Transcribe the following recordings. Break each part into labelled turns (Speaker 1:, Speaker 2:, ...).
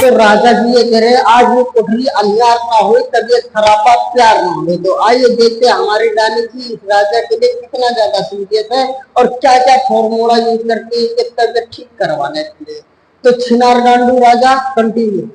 Speaker 1: तो राजा जी ये कह रहे हैं आज वो कोठरी अंधियार ना हो, तबीयत खराब प्यार ना हो। तो आइए देखते हैं हमारी रानी जी इस राजा के लिए कितना ज्यादा सीरियस है और क्या क्या फॉर्मूला यूज करके इसके तबीयत ठीक करवाने के लिए। तो छिनार गांडू राजा कंटिन्यू।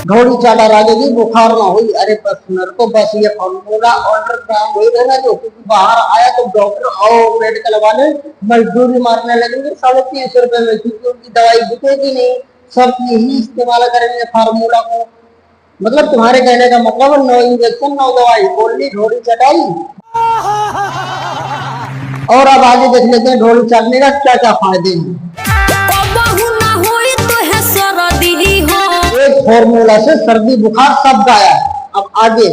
Speaker 1: घोड़ी चाला राजा जी बुखार ना हुई। अरे बस सुनर को बस ये फॉर्मूला ऑर्डर काम हो रहना जो, क्योंकि बाहर आया तो डॉक्टर और मेडिकल वाले मजदूरी मारने लगेंगे 350 रुपए में, क्योंकि उनकी दवाई बिकेगी नहीं। सब यही इस्तेमाल करेंगे फार्मूला को। मतलब तुम्हारे कहने का मतलब नो इंजेक्शन नो दवाई, ओनली घोड़ी चटाई। और अब आगे देख लेते हैं घोड़ी चढ़ने का क्या क्या फायदे हैं। एक फॉर्मूला से सर्दी बुखार सब गायब। अब आगे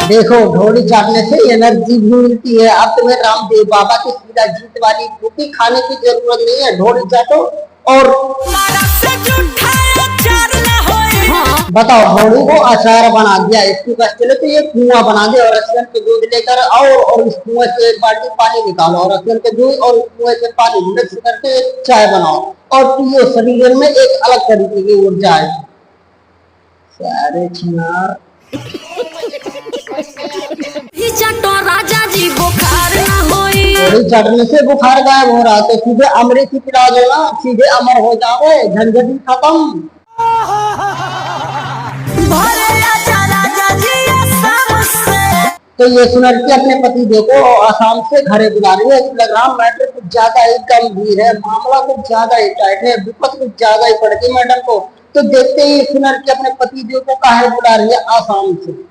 Speaker 1: देखो घोड़ी चाटने से एनर्जी भी मिलती है। अब तुम्हें रामदेव बाबा की सीधा जीत वाली रोटी खाने की जरूरत नहीं है, घोड़ी चाटो और बताओ घोड़ी को अचार बना दिया। इसकी बस चले तो ये कुआं बना दे और रसियन के दूध लेकर आओ और इस कुएं से एक बाल्टी पानी निकालो और रसियन के दूध और कुएं से पानी मिक्स करके एक चाय बनाओ और पियो। शरीर में एक अलग तरीके की ऊर्जा है। सारे छिनार राजा जी बुखार ना होई। घोड़ी चढ़ने से बुखार गायब हो रहा तो सीधे अमृत ही पिला दो ना, सीधे अमर हो जाओगे, झंझट खत्म। तो ये सुनर के अपने पति देखो आसाम से घरे बुला रही है। इंस्टाग्राम मैटर कुछ ज्यादा ही गंभीर है, मामला कुछ ज्यादा ही टाइट है, विपद कुछ ज्यादा ही पड़ गई मैडम को। तो देखते ही सुनर के अपने पति देव को काहे बुला रही है आसाम से।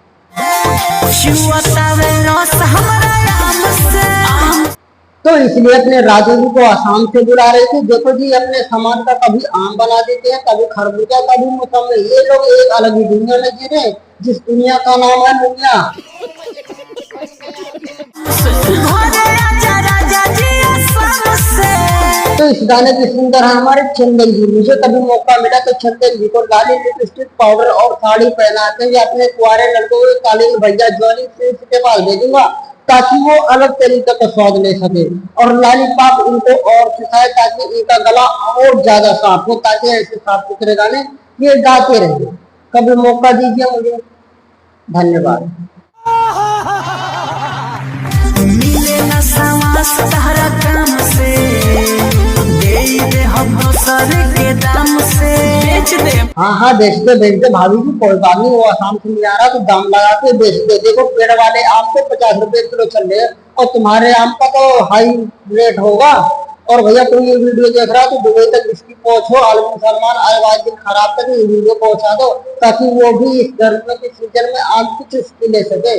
Speaker 1: तो इसलिए अपने राजू जी को आसाम से बुला रहे थे। देखो जी अपने सामान का कभी आम बना देते हैं, कभी खरबूजा, कभी मौसमी। ये लोग एक अलग ही दुनिया में जी रहे, जिस दुनिया का नाम है दुनिया। तो इस गाने की सिंगर है हमारे चंदन जी। मुझे कभी मौका मिला तो चंदन जी को लाली लिपस्टिक पाउडर और साड़ी पहनाते हुए अपने कुआरे लड़कों को कालीन भैया ज्वाली के पास भेजूंगा ताकि वो अलग तरीके का स्वाद ले सके और लॉलीपॉप इनको और सिखाए ताकि इनका गला और ज्यादा साफ हो, ताकि ऐसे साफ सुथरे गाने ये गाते रहे। कभी मौका दीजिए मुझे। धन्यवाद। मिले ना समास तहरा काम से, दे हम दोसर के दाम से बेच दे। हाँ बेच दे भाभी जी, कोई बात नहीं। वो आसाम से नहीं आ रहा तो दाम लगा के बेच दे। देखो पेड़ वाले आम पे 50 रुपए किलो चल रहे हैं और तुम्हारे आम का तो हाई रेट होगा। और भैया कोई ये वीडियो देख रहा है तो दुबई तक इसकी पहुंच हो, आलमी सलमान आज दिन खराब तक ये वीडियो पहुंचा दो ताकि वो भी इस गर्मियों के सीजन में आम की चुस्की ले सके।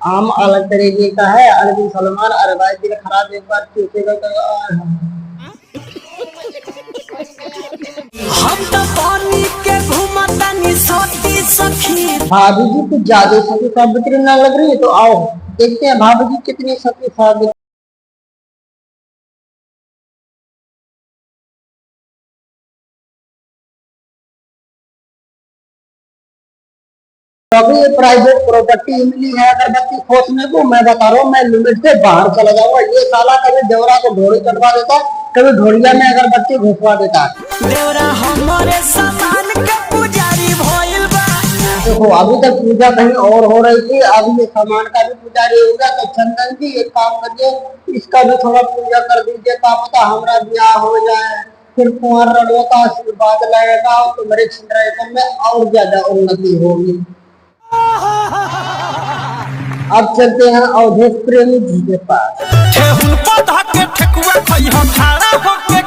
Speaker 1: आम अलग तरीके का है, आलमी सलमान अरबाज दिन खराब एक बार चूसेगा तो हम तो पानी के घुमतानी सोती सखी। भाभी जी कुछ ज्यादा सखी सावित्री ना लग रही है, तो आओ देखते हैं भाभी जी कितनी सखी सावित्री। अभी ये प्राइवेट प्रॉपर्टी मिली है अगरबत्ती खोजने को। मैं बता रहा हूँ मैं लिमिट से बाहर चला जाऊंगा। ये साला कभी देवरा को ढोड़ी चढ़वा देता, कभी ढोड़िया में अगरबत्ती घुसवा देता। देवरा हमारे सामान का पुजारी भइल बा। देखो अभी तक पूजा कहीं और हो रही थी, अब ये सामान का भी पुजारी हो गया। तो चंदन जी एक काम करिए, इसका भी थोड़ा पूजा कर दीजिए, क्या पता हमारा ब्याह हो जाए, फिर कुंवर लड़ों का आशीर्वाद लगेगा तो मेरे जनरेशन में और ज्यादा उन्नति होगी। अब चलते हैं अवधेश प्रेमी जी के पास। ठेहुन पे धाके ठेकुआ खइया खड़ा होके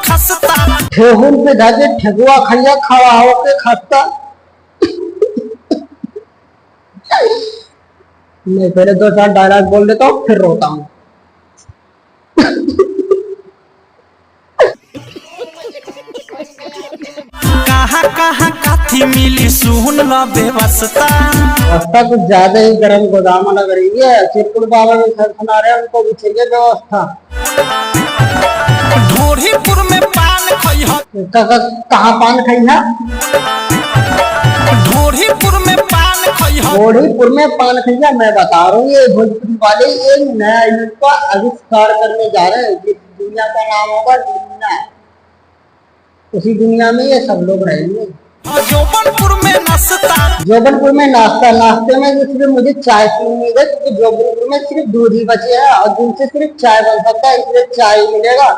Speaker 1: खस्ता। मैं पहले 2-4 डायलॉग बोल देता हूँ फिर रोता हूँ। कहाँ काथी मिली सुन लो बेवस्ता। रास्ता कुछ ज्यादा ही गर्म गोदाम लग रही है। चिरकुट बाबा भी सुना रहे हैं, उनको भी चाहिए व्यवस्था। ढोरीपुर में पान कहाँ पान खाई है? ढोरीपुर में पान गोढ़ीपुर में पान खैया मैं बता रहा हूँ, ये भोजपुरी वाले एक नया युग का आविष्कार करने जा रहे हैं। जिस दुनिया का नाम होगा दुनिया, उसी दुनिया में ये सब लोग रहेंगे।
Speaker 2: जोबनपुर में
Speaker 1: नाश्ते में जो सिर्फ मुझे चाय पीनी है, क्योंकि जोबनपुर में सिर्फ दूध ही बचे है और दूध से सिर्फ चाय बन सकता है, इसलिए चाय मिलेगा।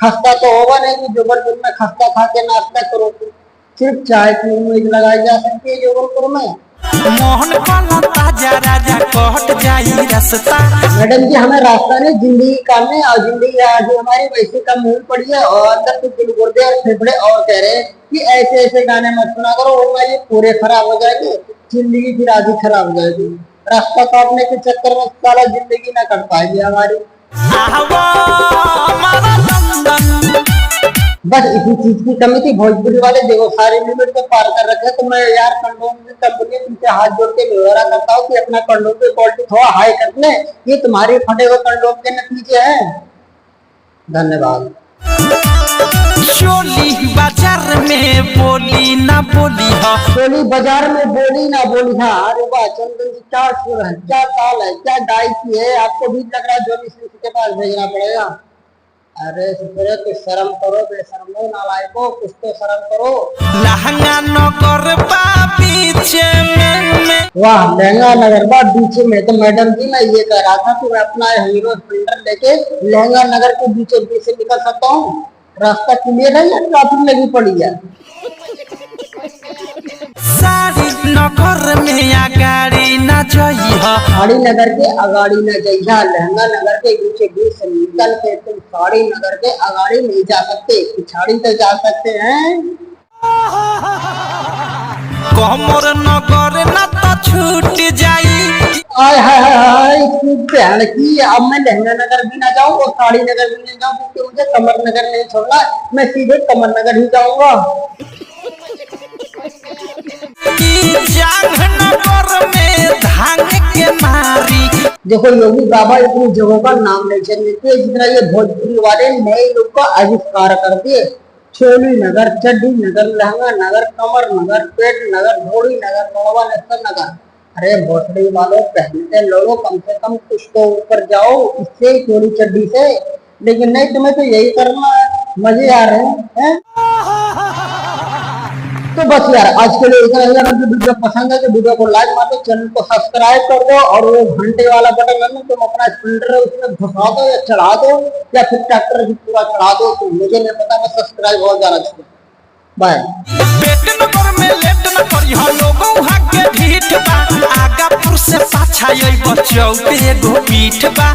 Speaker 1: खस्ता तो होगा नहीं कि जोबनपुर में खस्ता खा के नाश्ता करो, सिर्फ चाय की उम्मीद लगाई जा सकती है जोबनपुर में।
Speaker 2: मोहन वाला ताजा राजा कहट जाई रास्ता।
Speaker 1: मैडम जी हमें रास्ता नहीं जिंदगी काम है, और जिंदगी आज हमारी वैसे कम मूल पड़ी है और अंदर से दिल गुर्दे और फेफड़े और कह रहे हैं कि ऐसे ऐसे गाने मत सुना करो, ये पूरे खराब हो जाएंगे, जिंदगी फिर आधी खराब हो जाएगी। रास्ता काटने के चक्कर में साला जिंदगी ना कट पाएगी हमारी। बस इसी चीज की कमी थी, भोजपुरी वाले देखो सारे लिमिट को पार कर रखे। तो मैं यार कंडोम की कंपनी तुमसे हाथ जोड़ के निवेदन करता हूँ कि अपना कंडोम की क्वालिटी थोड़ा हाई कर ले, ये तुम्हारे फटे हुए कंडोम के नतीजे हैं। धन्यवाद।
Speaker 2: चोली बाजार में बोली ना बोली हा,
Speaker 1: चोली बाजार में बोली ना बोली हा। अरे वाह चंदन जी क्या सुर है, क्या ताल है, क्या गायकी है। आपको भी लग रहा है जोनी सिंह के पास भेजना पड़ेगा। अरे सुधरे कुछ शर्म करो, बेशर्मो नालायको, कुछ तो शर्म करो।
Speaker 2: लहंगा नगर बा बीचे में।
Speaker 1: वाह लहंगा नगर बा बीचे में। तो मैडम जी मैं ये कह रहा था कि मैं अपना हीरो स्प्लेंडर लेके लहंगा नगर के बीचों बीच से निकल सकता हूँ। रास्ता क्लियर है या ट्रैफिक लगी पड़ी है?
Speaker 2: साड़ी नगर में अगाड़ी न जइहा,
Speaker 1: साड़ी नगर के अगाड़ी न जइहा। लहंगा नगर के बीचे बीच से निकल के तुम साड़ी नगर के अगाड़ी नहीं जा सकते, पिछाड़ी तो जा सकते हैं।
Speaker 2: कमर नगर न तो छूट जाई।
Speaker 1: आय हाय बहन की, अब मैं लहंगा नगर भी ना जाऊँ और साड़ी नगर भी नहीं जाऊँ, क्योंकि मुझे कमर नगर नहीं छोड़ना, मैं सीधे कमर नगर ही जाऊंगा।
Speaker 2: नगर में धान के मारी।
Speaker 1: देखो योगी बाबा इतनी जगहों का नाम नहीं चलते जितना ये भोजपुरी वाले नए लोग का आविष्कार कर दिए। चोली नगर, चड्डी नगर, लहंगा नगर, कमर नगर, पेट नगर, घोड़ी नगर, नौवा नगर। अरे भोसड़ी वालों पहनते लोगों कम से कम कुछ तो ऊपर जाओ इससे चोली चड्डी से, लेकिन नहीं तुम्हें तो यही करना है। मजे आ रहे हैं। तो बस यार आज के लिए इतना ही। अगर वीडियो पसंद है तो वीडियो को लाइक मार दो, चैनल को सब्सक्राइब कर दो और वो घंटे वाला बटन है ना, तुम अपना स्प्लेंडर उसमें घुसा दो या चढ़ा दो या फिर ट्रैक्टर भी पूरा चढ़ा दो, तो मुझे नहीं पता, बस सब्सक्राइब हो जाना चाहिए। बाय।
Speaker 2: आगापुर से पाछा बचौते एगो पीठ बा।